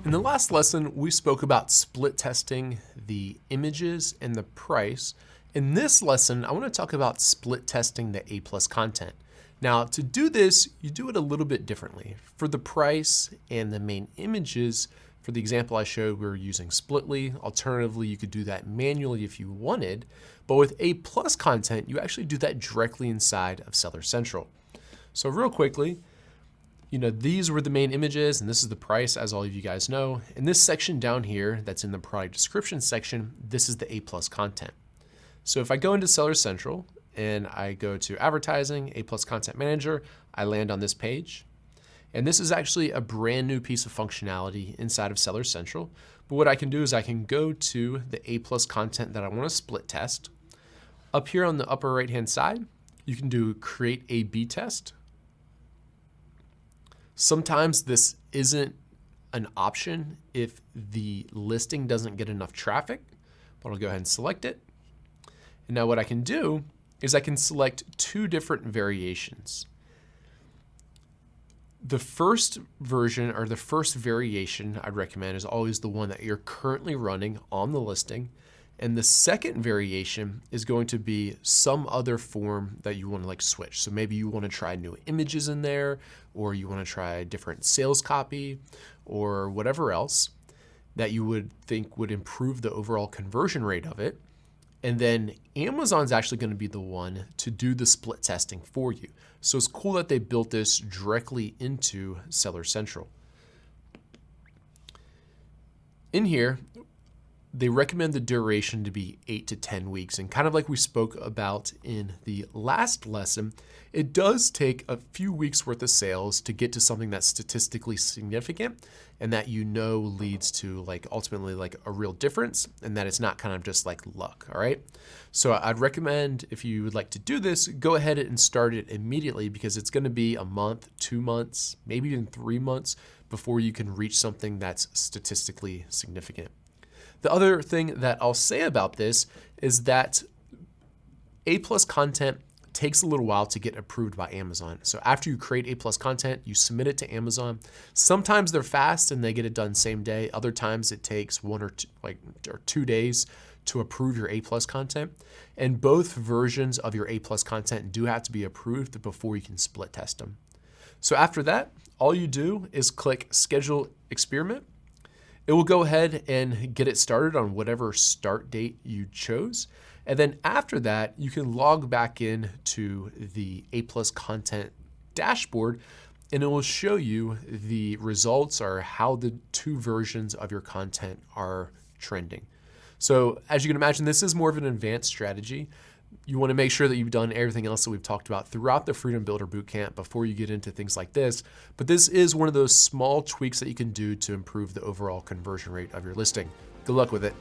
In the last lesson, we spoke about split testing the images and the price. In this lesson, I want to talk about split testing the A+ content. Now, to do this, you do it a little bit differently. For the price and the main images, for the example I showed, we were using Splitly. Alternatively, you could do that manually if you wanted. But with A+ content, you actually do that directly inside of Seller Central. So real quickly, these were the main images and this is the price, as all of you guys know. In this section down here, that's in the product description section, this is the A+ content. So if I go into Seller Central and I go to advertising, A+ content manager, I land on this page. And this is actually a brand new piece of functionality inside of Seller Central. But what I can do is I can go to the A+ content that I want to split test. Up here on the upper right-hand side, you can do create A/B test. Sometimes this isn't an option if the listing doesn't get enough traffic, but I'll go ahead and select it. And now what I can do is I can select two different variations. The first version or the first variation I'd recommend is always the one that you're currently running on the listing. And the second variation is going to be some other form that you want to switch. So maybe you want to try new images in there, or you want to try different sales copy or whatever else that you would think would improve the overall conversion rate of it. And then Amazon's actually going to be the one to do the split testing for you. So it's cool that they built this directly into Seller Central. In here, they recommend the duration to be 8 to 10 weeks. And kind of like we spoke about in the last lesson, it does take a few weeks worth of sales to get to something that's statistically significant and that leads to ultimately a real difference, and that it's not kind of just like luck, all right? So I'd recommend, if you would like to do this, go ahead and start it immediately, because it's gonna be a month, 2 months, maybe even 3 months before you can reach something that's statistically significant. The other thing that I'll say about this is that A+ content takes a little while to get approved by Amazon. So after you create A+ content, you submit it to Amazon. Sometimes they're fast and they get it done same day. Other times it takes 1 or 2 days to approve your A+ content. And both versions of your A+ content do have to be approved before you can split test them. So after that, all you do is click Schedule Experiment. It will go ahead and get it started on whatever start date you chose. And then after that, you can log back in to the A+ content dashboard, and it will show you the results or how the two versions of your content are trending. So as you can imagine, this is more of an advanced strategy. You want to make sure that you've done everything else that we've talked about throughout the Freedom Builder Bootcamp before you get into things like this. But this is one of those small tweaks that you can do to improve the overall conversion rate of your listing. Good luck with it.